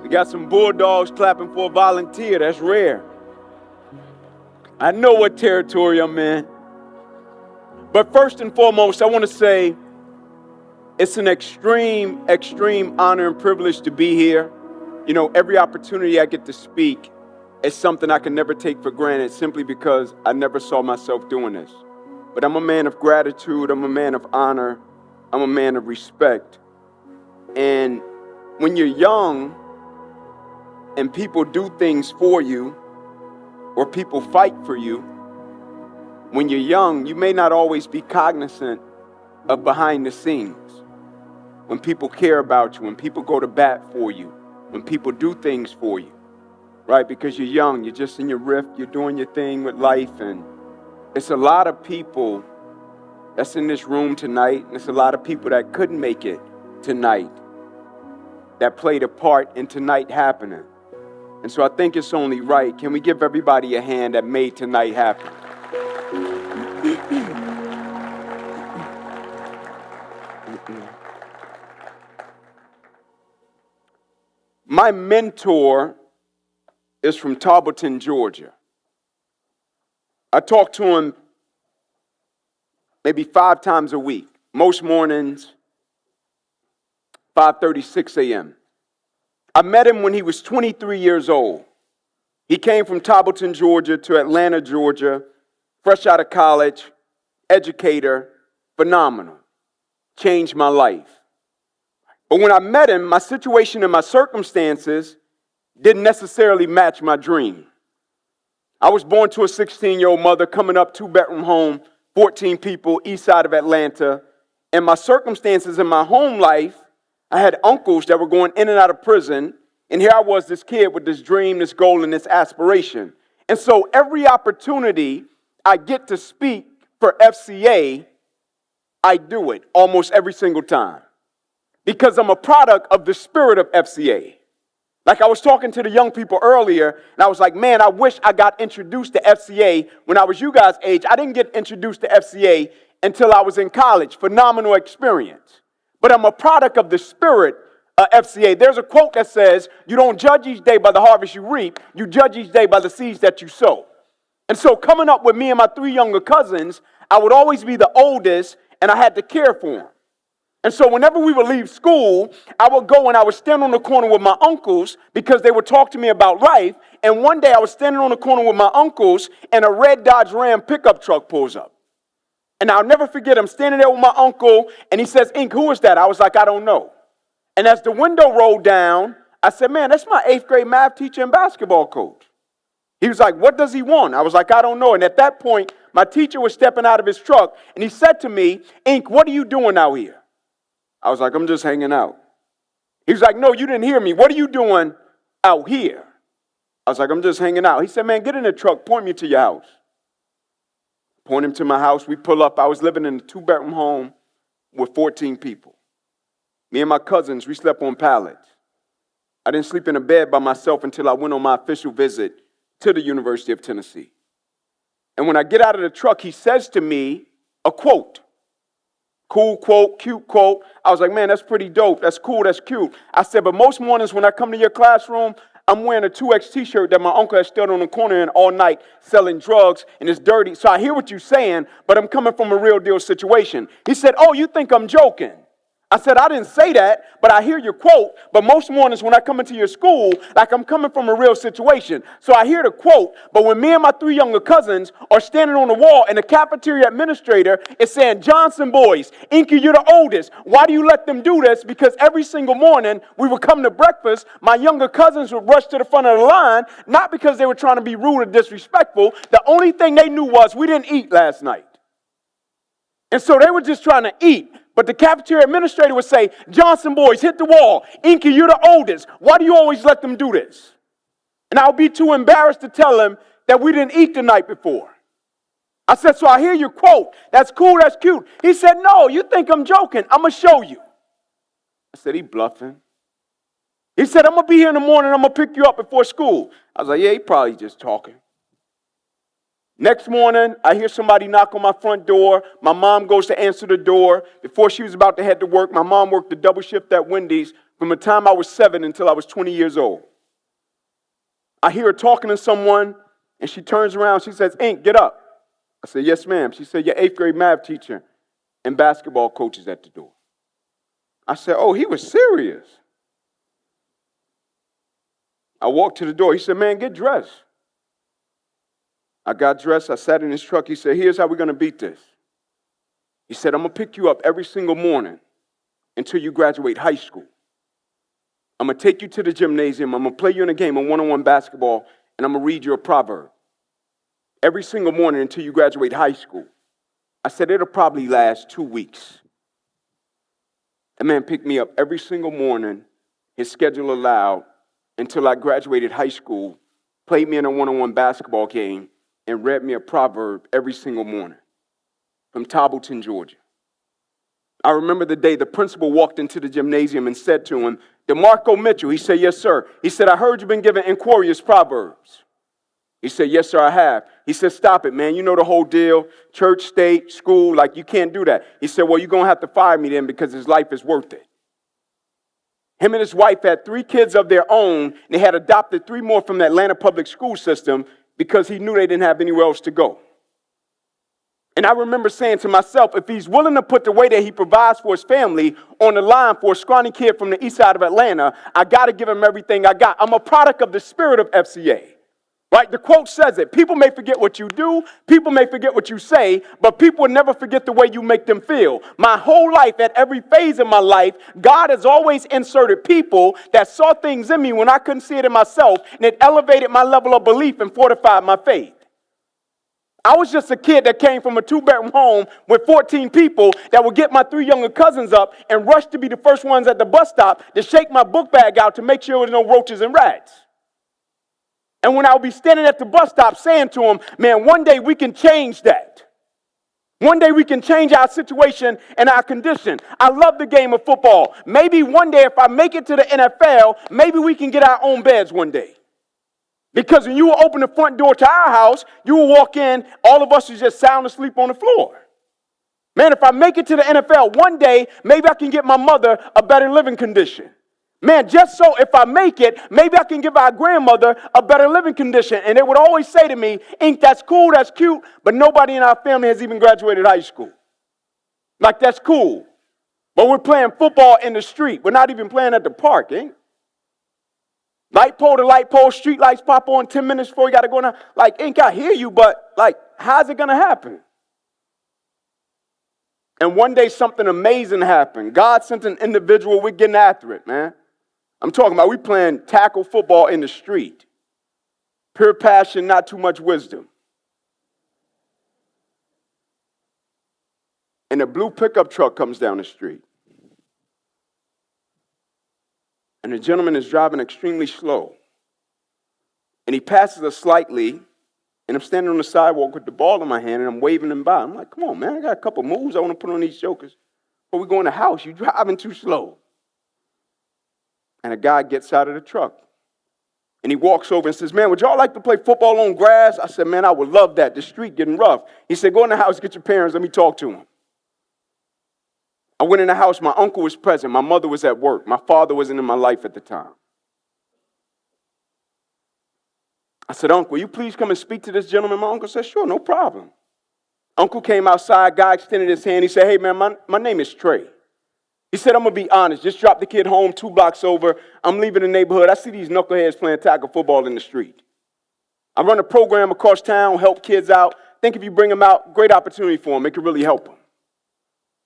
We got some bulldogs clapping for a volunteer. That's rare. I know what territory I'm in. But first and foremost, I want to say it's an extreme honor and privilege to be here. You know, every opportunity I get to speak is something I can never take for granted simply because I never saw myself doing this. But I'm a man of gratitude. I'm a man of honor. I'm a man of respect. And when you're young and people do things for you or people fight for you, when you're young, you may not always be cognizant of behind the scenes. When people care about you, when people go to bat for you, when people do things for you, right? Because you're young, you're just in your rift, you're doing your thing with life. And it's a lot of people that's in this room tonight, and it's a lot of people that couldn't make it tonight that played a part in tonight happening. And so I think it's only right. Can we give everybody a hand that made tonight happen? My mentor is from Tarleton, Georgia. I talk to him maybe 5 times a week. Most mornings, 5:36 a.m. I met him when he was 23 years old. He came from Tarleton, Georgia to Atlanta, Georgia, fresh out of college, educator, phenomenal. Changed my life. But when I met him, my situation and my circumstances didn't necessarily match my dream. I was born to a 16-year-old mother, coming up 2-bedroom home, 14 people, east side of Atlanta. And my circumstances in my home life, I had uncles that were going in and out of prison. And here I was, this kid with this dream, this goal, and this aspiration. And so every opportunity I get to speak for FCA, I do it almost every single time. Because I'm a product of the spirit of FCA. Like I was talking to the young people earlier, and I was like, man, I wish I got introduced to FCA when I was you guys' age. I didn't get introduced to FCA until I was in college. Phenomenal experience. But I'm a product of the spirit of FCA. There's a quote that says, you don't judge each day by the harvest you reap, you judge each day by the seeds that you sow. And so coming up with me and my 3 younger cousins, I would always be the oldest, and I had to care for them. And so whenever we would leave school, I would go and I would stand on the corner with my uncles because they would talk to me about life. And one day I was standing on the corner with my uncles and a red Dodge Ram pickup truck pulls up. And I'll never forget, I'm standing there with my uncle and he says, Ink, who is that? I was like, I don't know. And as the window rolled down, I said, man, that's my 8th grade math teacher and basketball coach. He was like, what does he want? I was like, I don't know. And at that point, my teacher was stepping out of his truck and he said to me, Ink, what are you doing out here? I was like, I'm just hanging out. He was like, no, you didn't hear me. What are you doing out here? I was like, I'm just hanging out. He said, man, get in the truck. Point me to your house. Point him to my house. We pull up. I was living in a 2-bedroom home with 14 people. Me and my cousins, we slept on pallets. I didn't sleep in a bed by myself until I went on my official visit to the University of Tennessee. And when I get out of the truck, he says to me a quote. Cool quote, cute quote. I was like, man, that's pretty dope. That's cool, that's cute. I said, but most mornings when I come to your classroom, I'm wearing a 2X t-shirt that my uncle has stood on the corner in all night selling drugs, and it's dirty. So I hear what you're saying, but I'm coming from a real deal situation. He said, oh, you think I'm joking? I said, I didn't say that, but I hear your quote. But most mornings when I come into your school, like I'm coming from a real situation. So I hear the quote, but when me and my 3 younger cousins are standing on the wall and the cafeteria administrator is saying, Johnson boys, Inky, you're the oldest. Why do you let them do this? Because every single morning we would come to breakfast, my younger cousins would rush to the front of the line, not because they were trying to be rude or disrespectful. The only thing they knew was we didn't eat last night. And so they were just trying to eat. But the cafeteria administrator would say, Johnson boys, hit the wall. Inky, you're the oldest. Why do you always let them do this? And I'll be too embarrassed to tell him that we didn't eat the night before. I said, so I hear your quote. That's cool, that's cute. He said, no, you think I'm joking. I'm going to show you. I said, he bluffing. He said, I'm going to be here in the morning. I'm going to pick you up before school. I was like, yeah, he probably just talking. Next morning, I hear somebody knock on my front door. My mom goes to answer the door. Before she was about to head to work, my mom worked the double shift at Wendy's. from the time I was 7 until I was 20 years old. I hear her talking to someone, and she turns around. She says, Ink, get up. I said, yes, ma'am. She said, your 8th grade math teacher and basketball coach is at the door. I said, oh, he was serious. I walked to the door. He said, man, get dressed. I got dressed. I sat in his truck. He said, here's how we're going to beat this. He said, I'm going to pick you up every single morning until you graduate high school. I'm going to take you to the gymnasium. I'm going to play you in a game of one-on-one basketball, and I'm going to read you a proverb every single morning until you graduate high school. I said, it'll probably last 2 weeks. The man picked me up every single morning, his schedule allowed, until I graduated high school, played me in a one-on-one basketball game, and read me a proverb every single morning from Tobbleton, Georgia. I remember the day the principal walked into the gymnasium and said to him, DeMarco Mitchell. He said, yes, sir. He said, I heard you've been given inquarious proverbs. He said, yes, sir, I have. He said, stop it, man. You know the whole deal. Church, state, school, like you can't do that. He said, well, you're going to have to fire me then because his life is worth it. Him and his wife had 3 kids of their own, and they had adopted 3 more from the Atlanta public school system because he knew they didn't have anywhere else to go. And I remember saying to myself, if he's willing to put the way that he provides for his family on the line for a scrawny kid from the east side of Atlanta, I got to give him everything I got. I'm a product of the spirit of FCA. Right? The quote says it. People may forget what you do. People may forget what you say, but people will never forget the way you make them feel. My whole life, at every phase of my life, God has always inserted people that saw things in me when I couldn't see it in myself, and it elevated my level of belief and fortified my faith. I was just a kid that came from a 2-bedroom home with 14 people that would get my 3 younger cousins up and rush to be the first ones at the bus stop to shake my book bag out to make sure there was no roaches and rats. And when I would be standing at the bus stop saying to them, man, one day we can change that. One day we can change our situation and our condition. I love the game of football. Maybe one day if I make it to the NFL, maybe we can get our own beds one day. Because when you will open the front door to our house, you will walk in, all of us is just sound asleep on the floor. Man, if I make it to the NFL one day, maybe I can get my mother a better living condition. Man, just so if I make it, maybe I can give our grandmother a better living condition. And they would always say to me, Ink, that's cool, that's cute, but nobody in our family has even graduated high school. Like, that's cool. But we're playing football in the street. We're not even playing at the park, Ink. Light pole to light pole, street lights pop on 10 minutes before you got to go now. Like, Ink, I hear you, but, like, how's it going to happen? And one day something amazing happened. God sent an individual. We're getting after it, man. I'm talking about we playing tackle football in the street. Pure passion, not too much wisdom. And a blue pickup truck comes down the street. And the gentleman is driving extremely slow. And he passes us slightly, and I'm standing on the sidewalk with the ball in my hand, and I'm waving him by. I'm like, come on, man, I got a couple moves I want to put on these jokers. Before we go in the house, you're driving too slow. And a guy gets out of the truck. And he walks over and says, man, would y'all like to play football on grass? I said, man, I would love that. The street getting rough. He said, go in the house, get your parents, let me talk to them. I went in the house. My uncle was present. My mother was at work. My father wasn't in my life at the time. I said, Uncle, will you please come and speak to this gentleman? My uncle said, sure, no problem. Uncle came outside. Guy extended his hand. He said, hey, man, my name is Trey. He said, I'm going to be honest. Just dropped the kid home 2 blocks over. I'm leaving the neighborhood. I see these knuckleheads playing tackle football in the street. I run a program across town, help kids out. Think if you bring them out, great opportunity for them. It could really help them.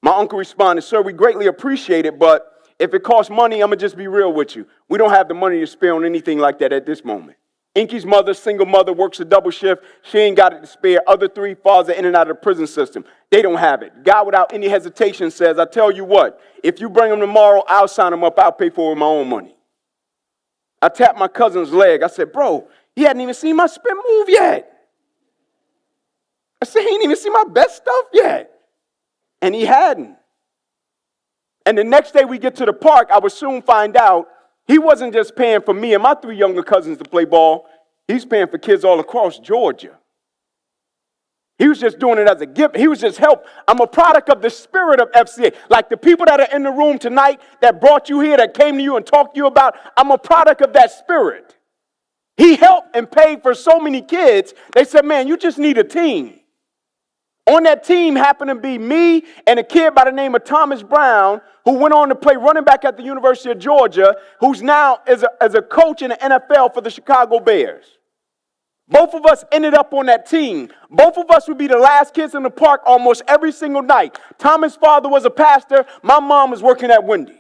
My uncle responded, sir, we greatly appreciate it, but if it costs money, I'm going to just be real with you. We don't have the money to spare on anything like that at this moment. Inky's mother, single mother, works a double shift. She ain't got it to spare. Other 3 fathers are in and out of the prison system. They don't have it. God, without any hesitation, says, I tell you what, if you bring them tomorrow, I'll sign them up. I'll pay for it with my own money. I tapped my cousin's leg. I said, bro, he hadn't even seen my spin move yet. I said, he ain't even seen my best stuff yet. And he hadn't. And the next day we get to the park, I would soon find out he wasn't just paying for me and my 3 younger cousins to play ball. He's paying for kids all across Georgia. He was just doing it as a gift. He was just help. I'm a product of the spirit of FCA. Like the people that are in the room tonight that brought you here, that came to you and talked to you about, I'm a product of that spirit. He helped and paid for so many kids. They said, man, you just need a team. On that team happened to be me and a kid by the name of Thomas Brown, who went on to play running back at the University of Georgia, who's now as a coach in the NFL for the Chicago Bears. Both of us ended up on that team. Both of us would be the last kids in the park almost every single night. Thomas' father was a pastor. My mom was working at Wendy's.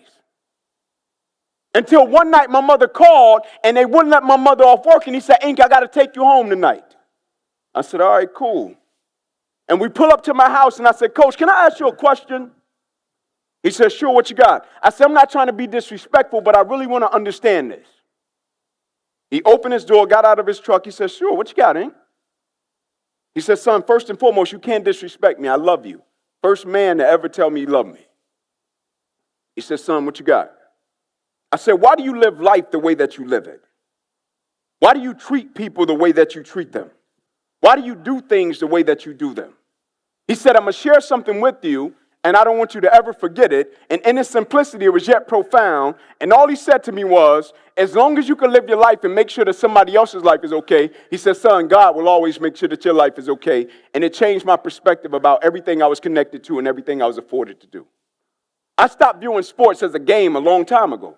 Until one night my mother called and they wouldn't let my mother off work. And he said, Inky, I got to take you home tonight. I said, all right, cool. And we pull up to my house and I said, Coach, can I ask you a question? He said, sure, what you got? I said, I'm not trying to be disrespectful, but I really want to understand this. He opened his door, got out of his truck. He said, sure, what you got, Ink? He said, son, first and foremost, you can't disrespect me. I love you. First man to ever tell me he loved me. He said, son, what you got? I said, why do you live life the way that you live it? Why do you treat people the way that you treat them? Why do you do things the way that you do them? He said, I'm going to share something with you, and I don't want you to ever forget it. And in its simplicity, it was yet profound. And all he said to me was, as long as you can live your life and make sure that somebody else's life is okay, he said, son, God will always make sure that your life is okay. And it changed my perspective about everything I was connected to and everything I was afforded to do. I stopped viewing sports as a game a long time ago.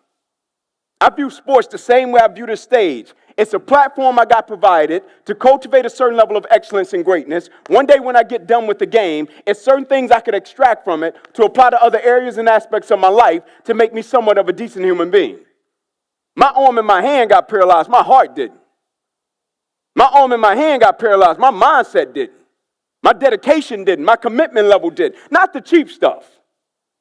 I view sports the same way I view the stage. It's a platform I got provided to cultivate a certain level of excellence and greatness. One day when I get done with the game, it's certain things I could extract from it to apply to other areas and aspects of my life to make me somewhat of a decent human being. My arm and my hand got paralyzed. My heart didn't. My arm and my hand got paralyzed. My mindset didn't. My dedication didn't. My commitment level did. Not the cheap stuff.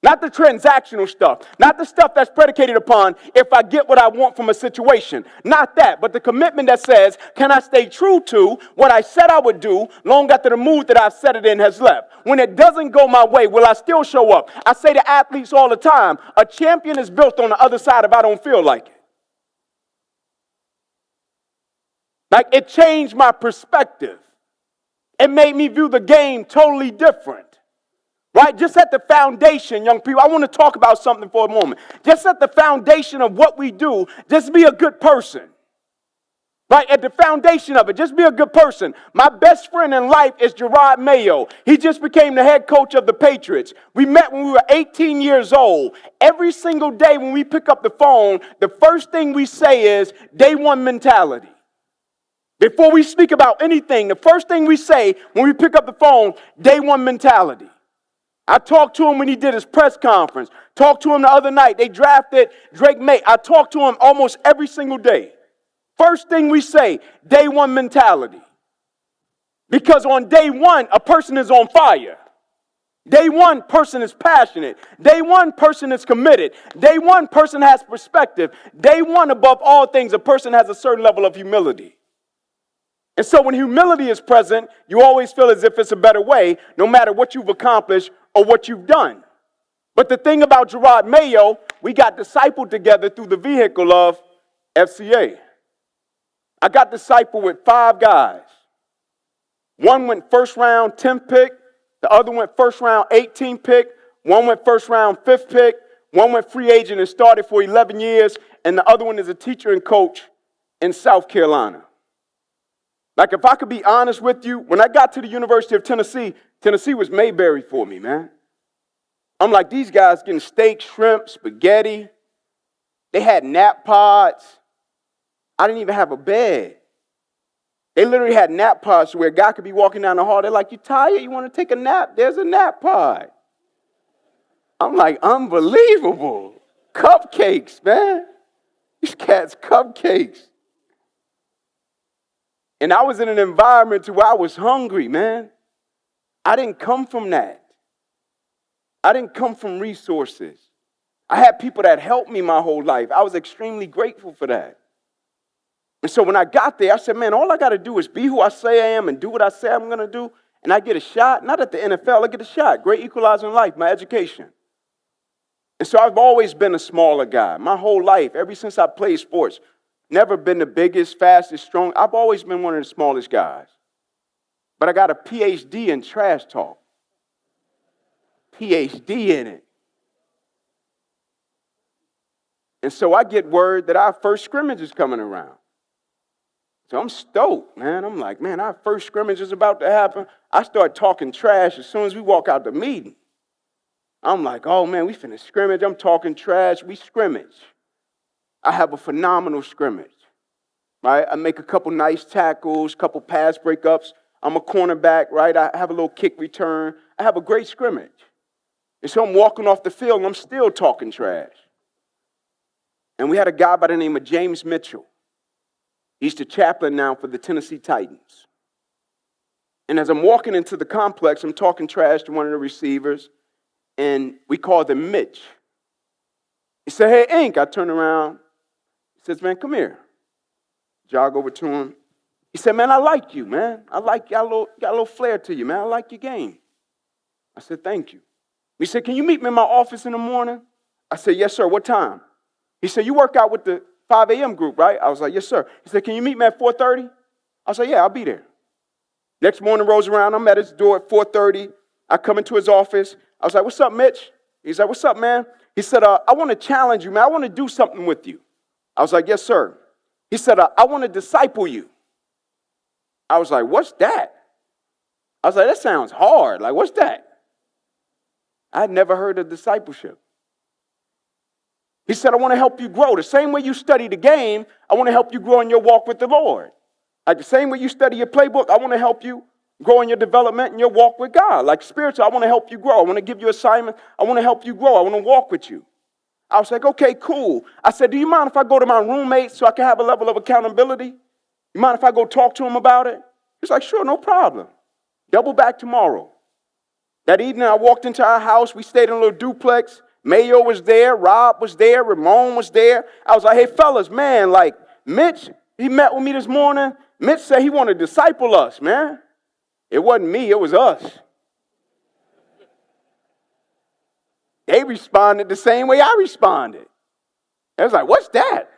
Not the transactional stuff. Not the stuff that's predicated upon if I get what I want from a situation. Not that, but the commitment that says, can I stay true to what I said I would do long after the mood that I've set it in has left? When it doesn't go my way, will I still show up? I say to athletes all the time, a champion is built on the other side if I don't feel like it. Like it changed my perspective. It made me view the game totally different. Right? Just at the foundation, young people, I want to talk about something for a moment. Just at the foundation of what we do, just be a good person. Right? At the foundation of it, just be a good person. My best friend in life is Gerard Mayo. He just became the head coach of the Patriots. We met when we were 18 years old. Every single day when we pick up the phone, the first thing we say is day one mentality. Before we speak about anything, the first thing we say when we pick up the phone, day one mentality. I talked to him when he did his press conference. Talked to him the other night. They drafted Drake May. I talk to him almost every single day. First thing we say, day one mentality. Because on day one, a person is on fire. Day one, person is passionate. Day one, person is committed. Day one, person has perspective. Day one, above all things, a person has a certain level of humility. And so when humility is present, you always feel as if it's a better way, no matter what you've accomplished or what you've done. But the thing about Gerard Mayo, we got discipled together through the vehicle of FCA. I got discipled with 5 guys. One went first round, 10th pick. The other went first round, 18th pick. One went first round, 5th pick. One went free agent and started for 11 years. And the other one is a teacher and coach in South Carolina. Like, if I could be honest with you, when I got to the University of Tennessee, Tennessee was Mayberry for me, man. I'm like, these guys getting steak, shrimp, spaghetti. They had nap pods. I didn't even have a bed. They literally had nap pods where a guy could be walking down the hall. They're like, you tired? You want to take a nap? There's a nap pod. I'm like, unbelievable. Cupcakes, man. These cats, cupcakes. And I was in an environment where I was hungry, man. I didn't come from that. I didn't come from resources. I had people that helped me my whole life. I was extremely grateful for that. And so when I got there, I said, man, all I got to do is be who I say I am and do what I say I'm going to do. And I get a shot, not at the NFL, I get a shot. Great equalizer in life, my education. And so I've always been a smaller guy. My whole life, ever since I played sports. Never been the biggest, fastest, strong. I've always been one of the smallest guys. but I got a PhD in trash talk. PhD in it. And so I get word that our first scrimmage is coming around. So I'm stoked, man. I'm like, man, our first scrimmage is about to happen. I start talking trash as soon as we walk out the meeting. I'm like, oh, man, we finna scrimmage. I'm talking trash. We scrimmage. I have a phenomenal scrimmage, right? I make a couple nice tackles, couple pass breakups. I'm a cornerback, right? I have a little kick return. I have a great scrimmage. And so I'm walking off the field, and I'm still talking trash. And we had a guy by the name of James Mitchell. He's the chaplain now for the Tennessee Titans. And as I'm walking into the complex, I'm talking trash to one of the receivers, and we called him Mitch. He said, hey, Ink. I turn around. He says, man, come here. Jog over to him. He said, man, I like you, man. I like you. Got a little flair to you, man. I like your game. I said, thank you. He said, can you meet me in my office in the morning? I said, yes, sir. What time? He said, you work out with the 5 a.m. group, right? I was like, yes, sir. He said, can you meet me at 4:30? I said, yeah, I'll be there. Next morning rolls around. I'm at his door at 4:30. I come into his office. I was like, what's up, Mitch? He's like, what's up, man? He said, I want to challenge you, man. I want to do something with you. I was like, yes, sir. He said, I want to disciple you. I was like, what's that? I was like, that sounds hard. Like, what's that? I had never heard of discipleship. He said, I want to help you grow. The same way you study the game, I want to help you grow in your walk with the Lord. Like the same way you study your playbook, I want to help you grow in your development and your walk with God. Like spiritual, I want to help you grow. I want to give you assignments. I want to help you grow. I want to walk with you. I was like, okay, cool. I said, do you mind if I go to my roommate so I can have a level of accountability? You mind if I go talk to him about it? He's like, sure, no problem. Double back tomorrow. That evening, I walked into our house. We stayed in a little duplex. Mayo was there. Rob was there. Ramon was there. I was like, hey, fellas, man, like, Mitch, he met with me this morning. Mitch said he wanted to disciple us, man. It wasn't me. It was us. They responded the same way I responded. I was like, what's that?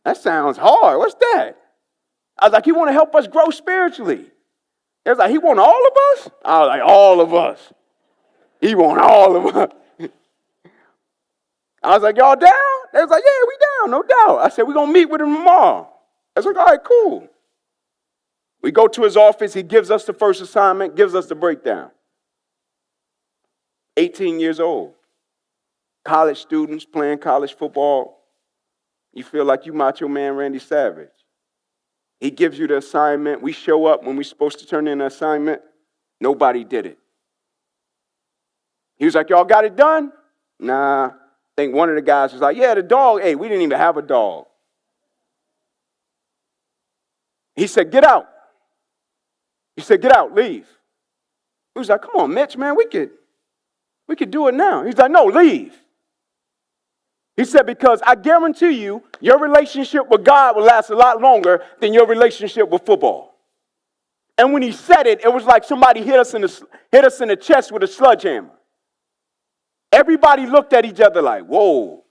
That sounds hard. What's that? I was like, he want to help us grow spiritually. They was like, he want all of us? I was like, all of us. He want all of us. I was like, y'all down? They was like, yeah, we down, no doubt. I said, we're going to meet with him tomorrow. I was like, all right, cool. We go to his office. He gives us the first assignment, gives us the breakdown. 18 years old. College students playing college football. You feel like you Macho Man Randy Savage. He gives you the assignment. We show up when we're supposed to turn in an assignment. Nobody did it. He was like, y'all got it done? Nah. I think one of the guys was like, yeah, the dog. Hey, we didn't even have a dog. He said, get out. He said, get out, leave. He was like, come on, Mitch, man, we could do it now. He's like, no, leave. He said, because I guarantee you, your relationship with God will last a lot longer than your relationship with football. And when he said it, it was like somebody hit us in the chest with a sledgehammer. Everybody looked at each other like, whoa.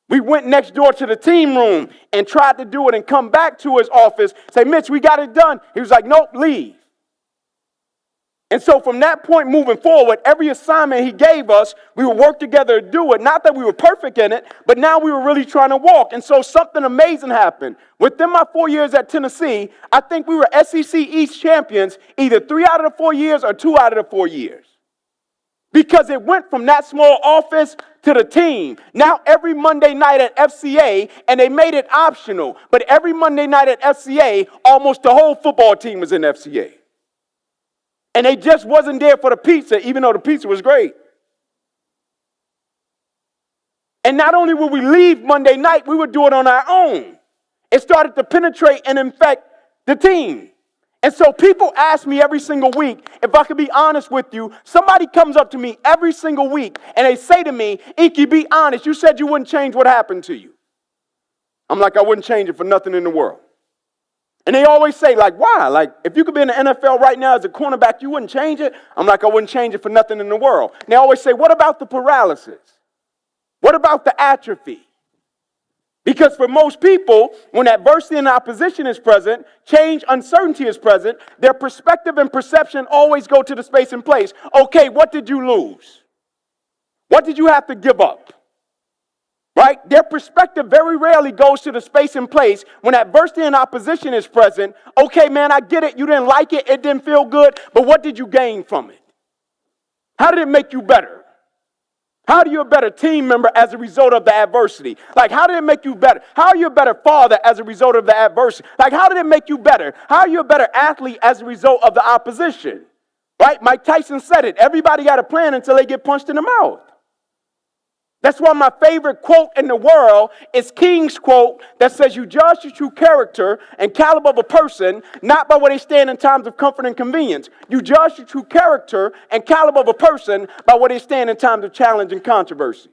We went next door to the team room and tried to do it and come back to his office, say, Mitch, we got it done. He was like, nope, leave. And so from that point moving forward, every assignment he gave us, we would work together to do it. Not that we were perfect in it, but now we were really trying to walk. And so something amazing happened. Within my 4 years at Tennessee, I think we were SEC East champions either 3 out of the 4 years or 2 out of the 4 years. Because it went from that small office to the team. Now every Monday night at FCA, and they made it optional, but every Monday night at FCA, almost the whole football team was in FCA. And they just wasn't there for the pizza, even though the pizza was great. And not only would we leave Monday night, we would do it on our own. It started to penetrate and infect the team. And so people ask me every single week, if I could be honest with you, somebody comes up to me every single week and they say to me, Inky, be honest, you said you wouldn't change what happened to you. I'm like, I wouldn't change it for nothing in the world. And they always say, like, why? Like, if you could be in the NFL right now as a cornerback, you wouldn't change it? I'm like, I wouldn't change it for nothing in the world. And they always say, what about the paralysis? What about the atrophy? Because for most people, when adversity and opposition is present, change, uncertainty is present, their perspective and perception always go to the space and place. Okay, what did you lose? What did you have to give up? Right? Their perspective very rarely goes to the space and place when adversity and opposition is present. Okay, man, I get it. You didn't like it. It didn't feel good. But what did you gain from it? How did it make you better? How are you a better team member as a result of the adversity? Like, how did it make you better? How are you a better father as a result of the adversity? Like, how did it make you better? How are you a better athlete as a result of the opposition? Right? Mike Tyson said it. Everybody got a plan until they get punched in the mouth. That's why my favorite quote in the world is King's quote that says, you judge the true character and caliber of a person, not by where they stand in times of comfort and convenience. You judge the true character and caliber of a person by where they stand in times of challenge and controversy.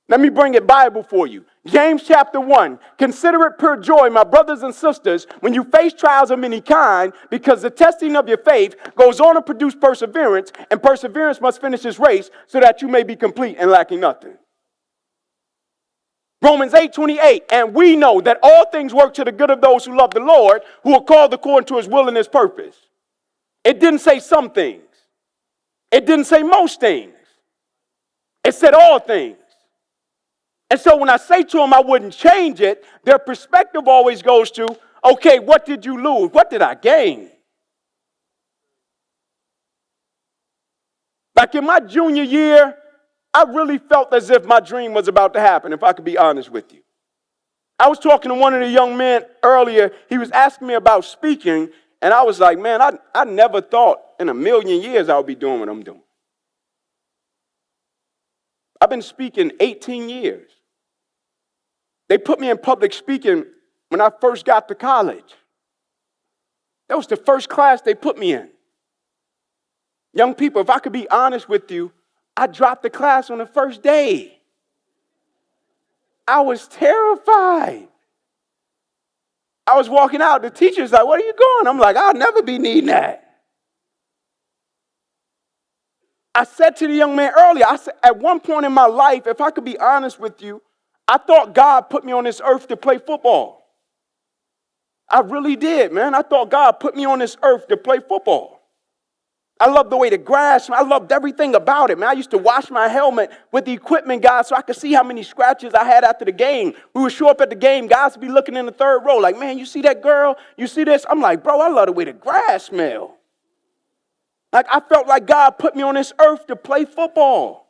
Let me bring it Bible for you. James chapter 1. Consider it pure joy, my brothers and sisters, when you face trials of many kind, because the testing of your faith goes on to produce perseverance, and perseverance must finish its race so that you may be complete and lacking nothing. Romans 8:28. And we know that all things work to the good of those who love the Lord, who are called according to his will and his purpose. It didn't say some things. It didn't say most things. It said all things. And so when I say to them I wouldn't change it, their perspective always goes to, okay, what did you lose? What did I gain? Like in my junior year, I really felt as if my dream was about to happen, if I could be honest with you. I was talking to one of the young men earlier. He was asking me about speaking, and I was like, man, I never thought in a million years I would be doing what I'm doing. I've been speaking 18 years. They put me in public speaking when I first got to college. That was the first class they put me in. Young people, if I could be honest with you, I dropped the class on the first day. I was terrified. I was walking out. The teacher's like, where are you going? I'm like, I'll never be needing that. I said to the young man earlier, I said, at one point in my life, if I could be honest with you, I thought God put me on this earth to play football. I really did, man. I thought God put me on this earth to play football. I loved the way the grass, I loved everything about it, man. I used to wash my helmet with the equipment guys so I could see how many scratches I had after the game. We would show up at the game, guys would be looking in the third row like, man, you see that girl? You see this? I'm like, bro, I love the way the grass smell. Like, I felt like God put me on this earth to play football.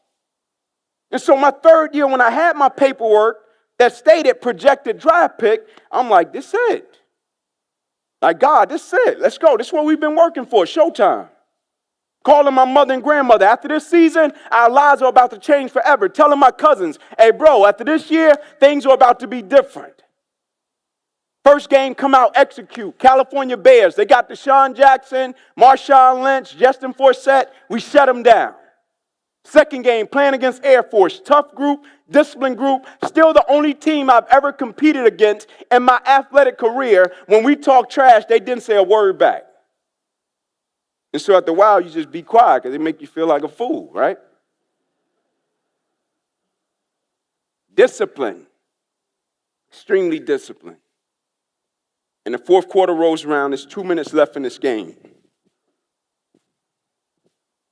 And so my third year, when I had my paperwork that stated projected draft pick, I'm like, this is it. Like, God, this is it. Let's go. This is what we've been working for. Showtime. Calling my mother and grandmother. After this season, our lives are about to change forever. Telling my cousins, hey, bro, after this year, things are about to be different. First game, come out, execute. California Bears. They got Deshaun Jackson, Marshawn Lynch, Justin Forsett. We shut them down. Second game, playing against Air Force. Tough group, disciplined group. Still the only team I've ever competed against in my athletic career. When we talk trash, they didn't say a word back. And so after a while, you just be quiet because they make you feel like a fool, right? Discipline. Extremely disciplined. And the fourth quarter rolls around. There's 2 minutes left in this game.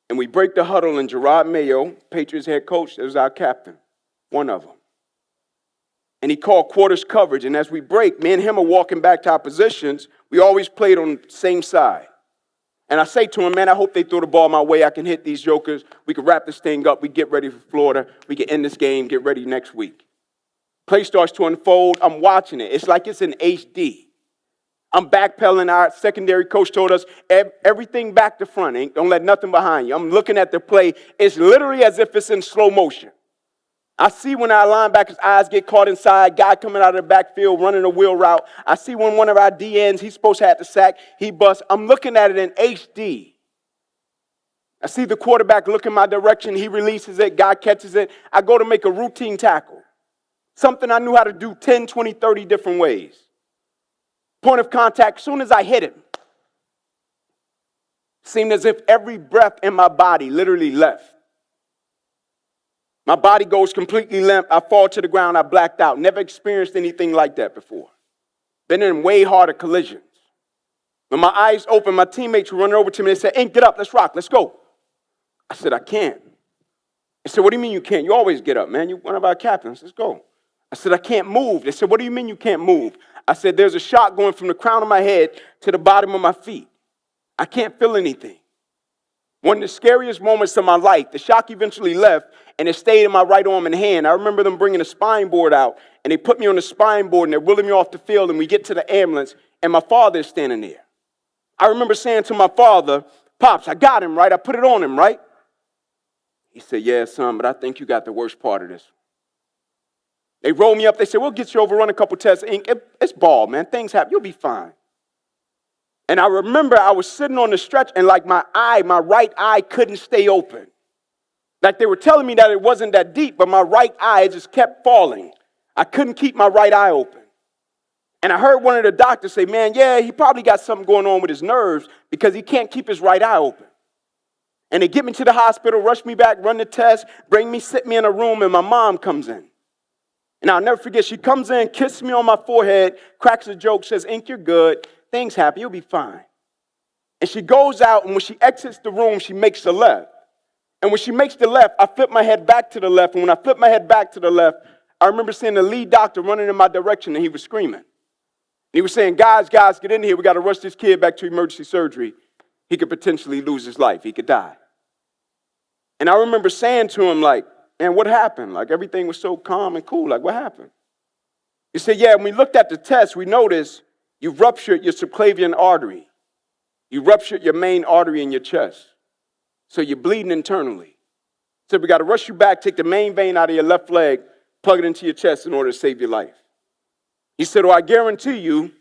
And we break the huddle, and Gerard Mayo, Patriots head coach, that was our captain, one of them. And he called quarters coverage. And as we break, me and him are walking back to our positions. We always played on the same side. And I say to him, man, I hope they throw the ball my way. I can hit these jokers. We can wrap this thing up. We get ready for Florida. We can end this game, get ready next week. Play starts to unfold. I'm watching it. It's like it's in HD. I'm backpedaling. Our secondary coach told us everything back to front. Don't let nothing behind you. I'm looking at the play. It's literally as if it's in slow motion. I see when our linebackers' eyes get caught inside, guy coming out of the backfield, running a wheel route. I see when one of our DNs, he's supposed to have the sack, he busts. I'm looking at it in HD. I see the quarterback look in my direction. He releases it. Guy catches it. I go to make a routine tackle. Something I knew how to do 10, 20, 30 different ways. Point of contact, as soon as I hit him, seemed as if every breath in my body literally left. My body goes completely limp. I fall to the ground. I blacked out. Never experienced anything like that before. Been in way harder collisions. When my eyes opened, my teammates were running over to me and said, Ink, get up. Let's rock. Let's go. I said, I can't. They said, what do you mean you can't? You always get up, man. You're one of our captains. Let's go. I said, I can't move. They said, what do you mean you can't move? I said, there's a shock going from the crown of my head to the bottom of my feet. I can't feel anything. One of the scariest moments of my life, the shock eventually left, and it stayed in my right arm and hand. I remember them bringing a spine board out, and they put me on the spine board, and they're wheeling me off the field, and we get to the ambulance, and my father is standing there. I remember saying to my father, Pops, I got him, right? I put it on him, right? He said, yeah, son, but I think you got the worst part of this. They rolled me up. They said, we'll get you over, run a couple tests. Ink, it's ball, man. Things happen. You'll be fine. And I remember I was sitting on the stretch, and like my right eye couldn't stay open. Like they were telling me that it wasn't that deep, but my right eye just kept falling. I couldn't keep my right eye open. And I heard one of the doctors say, man, yeah, he probably got something going on with his nerves because he can't keep his right eye open. And they get me to the hospital, rush me back, run the test, sit me in a room, and my mom comes in. And I'll never forget, she comes in, kisses me on my forehead, cracks a joke, says, Ink, you're good. Things happen. You'll be fine. And she goes out, and when she exits the room, she makes the left. And when she makes the left, I flip my head back to the left. And when I flip my head back to the left, I remember seeing the lead doctor running in my direction, and he was screaming. He was saying, guys, get in here. We got to rush this kid back to emergency surgery. He could potentially lose his life. He could die. And I remember saying to him, like, man, what happened? Like, everything was so calm and cool. Like, what happened? He said, yeah, when we looked at the test, we noticed you ruptured your subclavian artery. You ruptured your main artery in your chest. So you're bleeding internally. So we got to rush you back, take the main vein out of your left leg, plug it into your chest in order to save your life. He said, well, I guarantee you,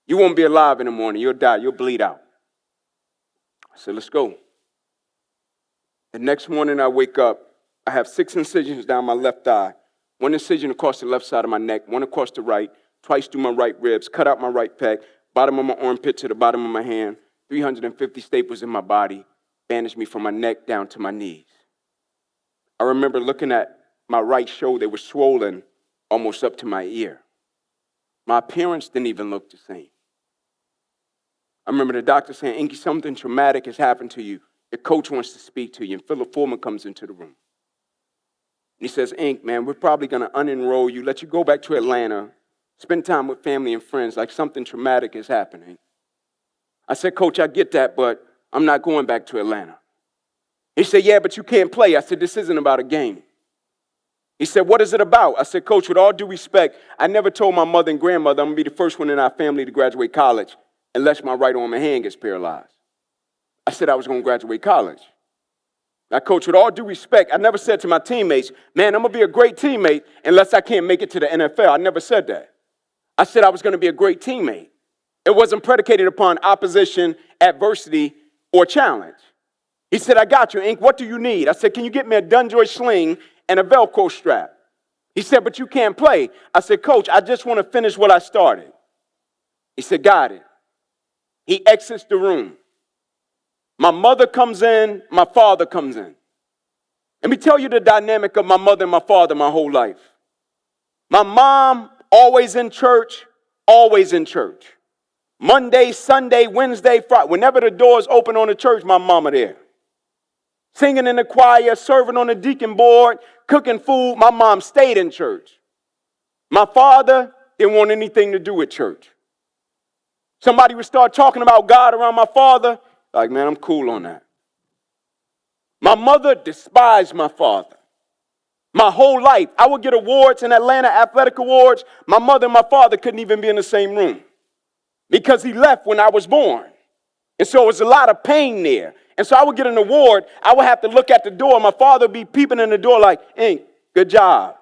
you won't be alive in the morning. You'll die. You'll bleed out. I said, let's go. The next morning I wake up. I have 6 incisions down my left eye. 1 incision across the left side of my neck, 1 across the right, twice through my right ribs, cut out my right pec, bottom of my armpit to the bottom of my hand, 350 staples in my body, bandaged me from my neck down to my knees. I remember looking at my right shoulder. They were swollen almost up to my ear. My appearance didn't even look the same. I remember the doctor saying, Inky, something traumatic has happened to you. Your coach wants to speak to you. And Philip Foreman comes into the room. And he says, Ink, man, we're probably going to unenroll you, let you go back to Atlanta, spend time with family and friends like something traumatic is happening. I said, Coach, I get that, but I'm not going back to Atlanta. He said, yeah, but you can't play. I said, this isn't about a game. He said, what is it about? I said, Coach, with all due respect, I never told my mother and grandmother I'm going to be the first one in our family to graduate college unless my right arm and hand gets paralyzed. I said I was going to graduate college. Now, Coach, with all due respect, I never said to my teammates, man, I'm going to be a great teammate unless I can't make it to the NFL. I never said that. I said I was going to be a great teammate. It wasn't predicated upon opposition, adversity, or challenge. He said, I got you, Ink. What do you need? I said, can you get me a Dunjoy sling and a Velcro strap? He said, but you can't play. I said, Coach, I just want to finish what I started. He said, got it. He exits the room. My mother comes in, my father comes in. Let me tell you the dynamic of my mother and my father my whole life. My mom, always in church, always in church. Monday, Sunday, Wednesday, Friday. Whenever the doors open on the church, my mama there. Singing in the choir, serving on the deacon board, cooking food. My mom stayed in church. My father didn't want anything to do with church. Somebody would start talking about God around my father. Like, man, I'm cool on that. My mother despised my father. My whole life, I would get awards in Atlanta, athletic awards. My mother and my father couldn't even be in the same room because he left when I was born. And so it was a lot of pain there. And so I would get an award. I would have to look at the door. My father would be peeping in the door like, Ink, good job.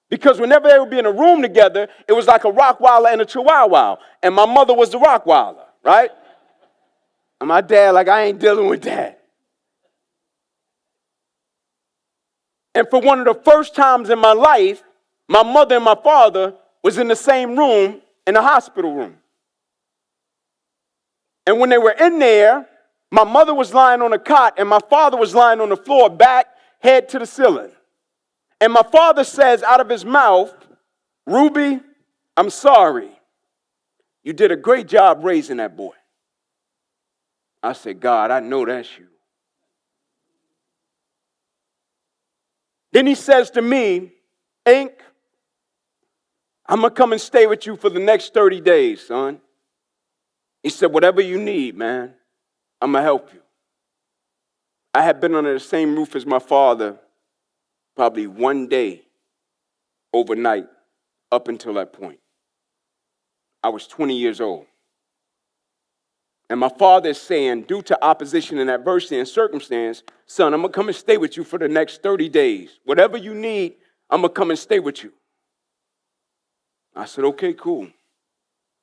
Because whenever they would be in a room together, it was like a Rottweiler and a Chihuahua. And my mother was the Rottweiler, right? And my dad, like, I ain't dealing with that. And for one of the first times in my life, my mother and my father was in the same room in the hospital room. And when they were in there, my mother was lying on a cot and my father was lying on the floor, back, head to the ceiling. And my father says out of his mouth, Ruby, I'm sorry. You did a great job raising that boy. I said, God, I know that's you. Then he says to me, Ink, I'm going to come and stay with you for the next 30 days, son. He said, whatever you need, man, I'm going to help you. I had been under the same roof as my father probably one day overnight up until that point. I was 20 years old. And my father is saying, due to opposition and adversity and circumstance, son, I'm going to come and stay with you for the next 30 days. Whatever you need, I'm going to come and stay with you. I said, okay, cool.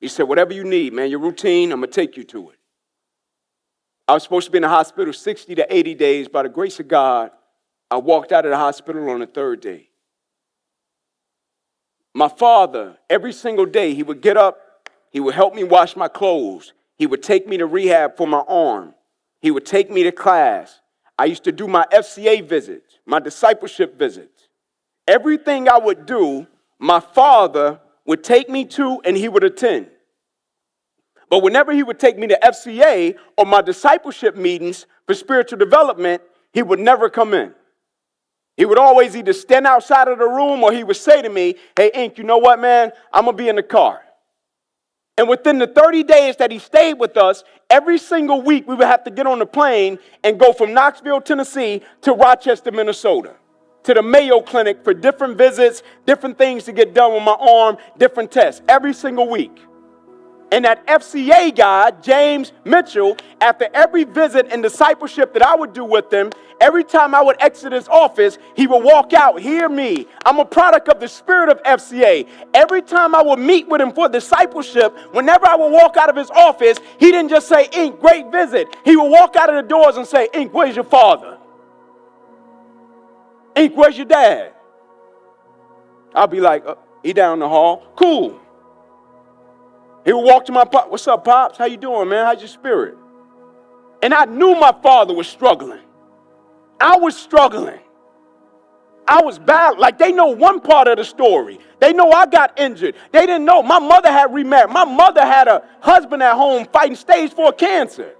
He said, whatever you need, man, your routine, I'm going to take you to it. I was supposed to be in the hospital 60 to 80 days. By the grace of God, I walked out of the hospital on the third day. My father, every single day, he would get up, he would help me wash my clothes. He would take me to rehab for my arm. He would take me to class. I used to do my FCA visits, my discipleship visits. Everything I would do, my father would take me to and he would attend. But whenever he would take me to FCA or my discipleship meetings for spiritual development, he would never come in. He would always either stand outside of the room or he would say to me, hey, Ink, you know what, man? I'm going to be in the car. And within the 30 days that he stayed with us, every single week we would have to get on the plane and go from Knoxville, Tennessee to Rochester, Minnesota, to the Mayo Clinic for different visits, different things to get done with my arm, different tests, every single week. And that FCA guy, James Mitchell, after every visit and discipleship that I would do with him, every time I would exit his office, he would walk out, hear me. I'm a product of the spirit of FCA. Every time I would meet with him for discipleship, whenever I would walk out of his office, he didn't just say, Ink, great visit. He would walk out of the doors and say, Ink, where's your father? Ink, where's your dad? I'll be like, he down the hall. Cool. He would walk to my pop. What's up, Pops? How you doing, man? How's your spirit? And I knew my father was struggling. I was struggling. I was bad. Like, they know one part of the story. They know I got injured. They didn't know my mother had remarried. My mother had a husband at home fighting stage 4 cancer.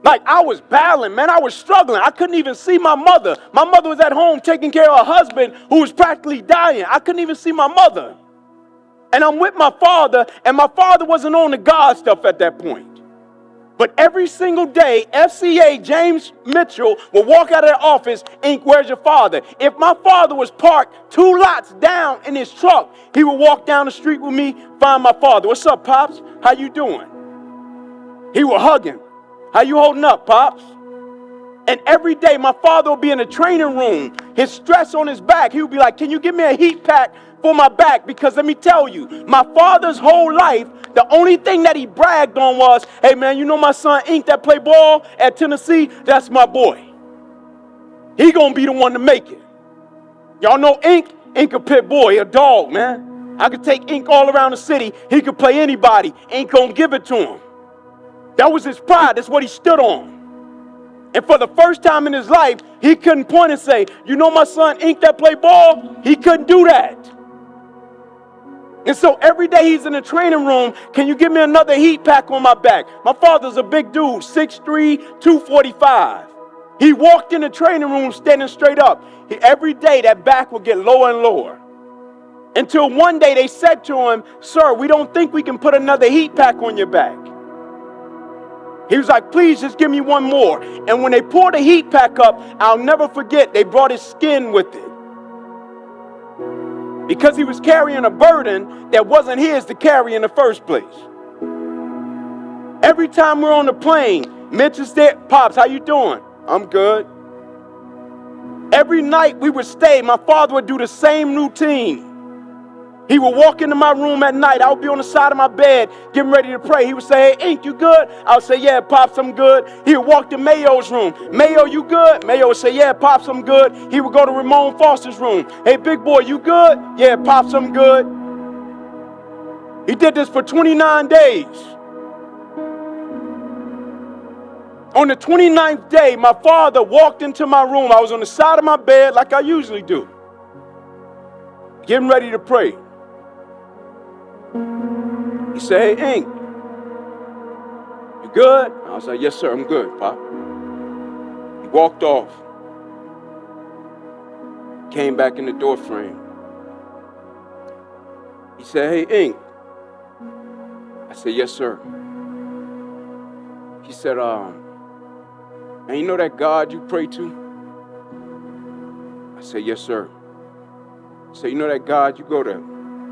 Like, I was battling, man. I was struggling. I couldn't even see my mother. My mother was at home taking care of her husband who was practically dying. I couldn't even see my mother. And I'm with my father, and my father wasn't on the God stuff at that point. But every single day, FCA James Mitchell would walk out of the office, Ink, where's your father? If my father was parked 2 lots down in his truck, he would walk down the street with me, find my father. What's up, Pops? How you doing? He would hug him. How you holding up, Pops? And every day, my father would be in the training room, his stress on his back. He would be like, can you give me a heat pack for my back? Because let me tell you, my father's whole life, the only thing that he bragged on was, hey man, you know my son Ink that play ball at Tennessee? That's my boy. He gonna be the one to make it. Y'all know Ink? Ink a pit boy, a dog, man. I could take Ink all around the city. He could play anybody. Ink gonna give it to him. That was his pride. That's what he stood on. And for the first time in his life, he couldn't point and say, you know my son Ink that play ball? He couldn't do that. And so every day he's in the training room, can you give me another heat pack on my back? My father's a big dude, 6'3", 245. He walked in the training room standing straight up. Every day that back would get lower and lower. Until one day they said to him, sir, we don't think we can put another heat pack on your back. He was like, please just give me one more. And when they poured the heat pack up, I'll never forget, they brought his skin with it. Because he was carrying a burden that wasn't his to carry in the first place. Every time we're on the plane, Mitch is there. Pops, how you doing? I'm good. Every night we would stay, my father would do the same routine. He would walk into my room at night. I would be on the side of my bed getting ready to pray. He would say, hey, Ink, you good? I would say, yeah, Pops, I'm good. He would walk to Mayo's room. Mayo, you good? Mayo would say, yeah, Pops, I'm good. He would go to Ramon Foster's room. Hey, big boy, you good? Yeah, Pops, I'm good. He did this for 29 days. On the 29th day, my father walked into my room. I was on the side of my bed like I usually do, getting ready to pray. He said, "Hey, Ink, you good?" I was like, "Yes, sir, I'm good, Pop." He walked off, came back in the door frame. He said, "Hey, Ink." I said, "Yes, sir." He said, "And you know that God you pray to?" I said, "Yes, sir." He said, "You know that God you go to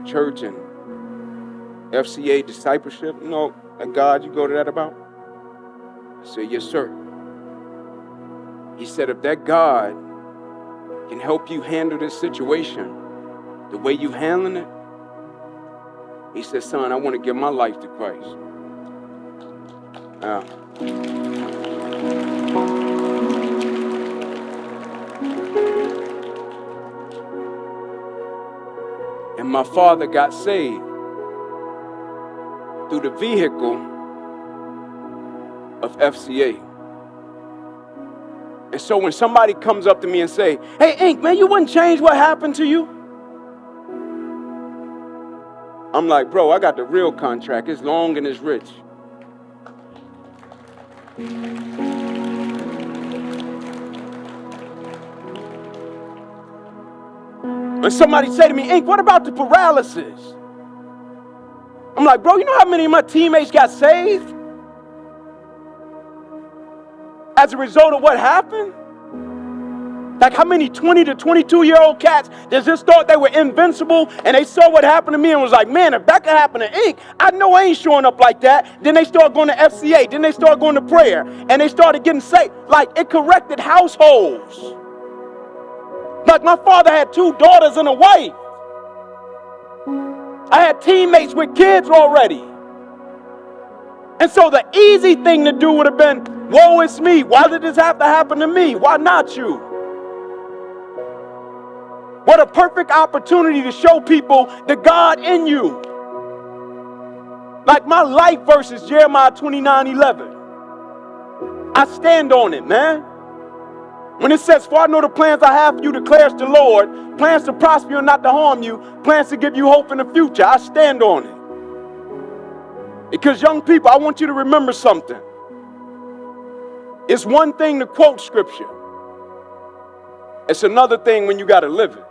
church and FCA discipleship? You know that God you go to that about?" I said, "Yes, sir." He said, "If that God can help you handle this situation the way you handling it," he said, "Son, I want to give my life to Christ." And my father got saved through the vehicle of FCA. And so when somebody comes up to me and say, "Hey, Ink, man, you wouldn't change what happened to you?" I'm like, "Bro, I got the real contract. It's long and it's rich." When somebody say to me, "Ink, what about the paralysis?" I'm like, "Bro, you know how many of my teammates got saved as a result of what happened? Like how many 20 to 22-year-old cats that just thought they were invincible and they saw what happened to me and was like, man, if that could happen to Ink, I know I ain't showing up like that." Then they start going to FCA. Then they start going to prayer. And they started getting saved. Like it corrected households. Like my father had 2 daughters and a wife. I had teammates with kids already. And so the easy thing to do would have been, woe is me. Why did this have to happen to me? Why not you? What a perfect opportunity to show people the God in you. Like my life verse is Jeremiah 29:11. I stand on it, man. When it says, "For I know the plans I have for you, declares the Lord, plans to prosper you and not to harm you, plans to give you hope in the future." I stand on it. Because young people, I want you to remember something. It's one thing to quote scripture. It's another thing when you got to live it.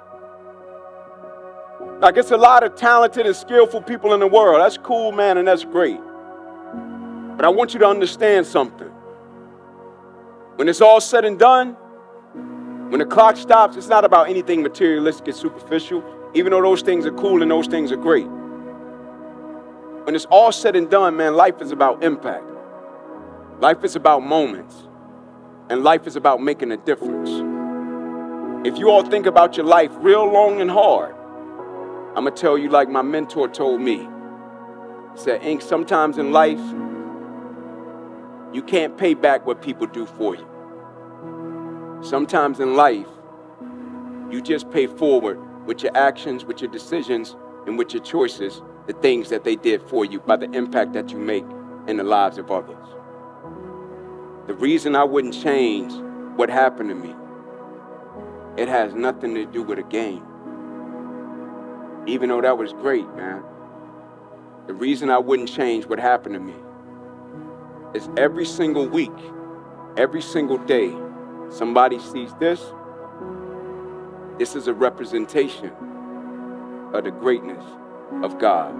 Like it's a lot of talented and skillful people in the world. That's cool, man, and that's great. But I want you to understand something. When it's all said and done, when the clock stops, it's not about anything materialistic and superficial, even though those things are cool and those things are great. When it's all said and done, man, life is about impact. Life is about moments. And life is about making a difference. If you all think about your life real long and hard, I'm going to tell you like my mentor told me. He said, "Ink, sometimes in life, you can't pay back what people do for you. Sometimes in life, you just pay forward with your actions, with your decisions, and with your choices, the things that they did for you by the impact that you make in the lives of others." The reason I wouldn't change what happened to me, it has nothing to do with a game. Even though that was great, man. The reason I wouldn't change what happened to me is every single week, every single day, somebody sees this. This is a representation of the greatness of God.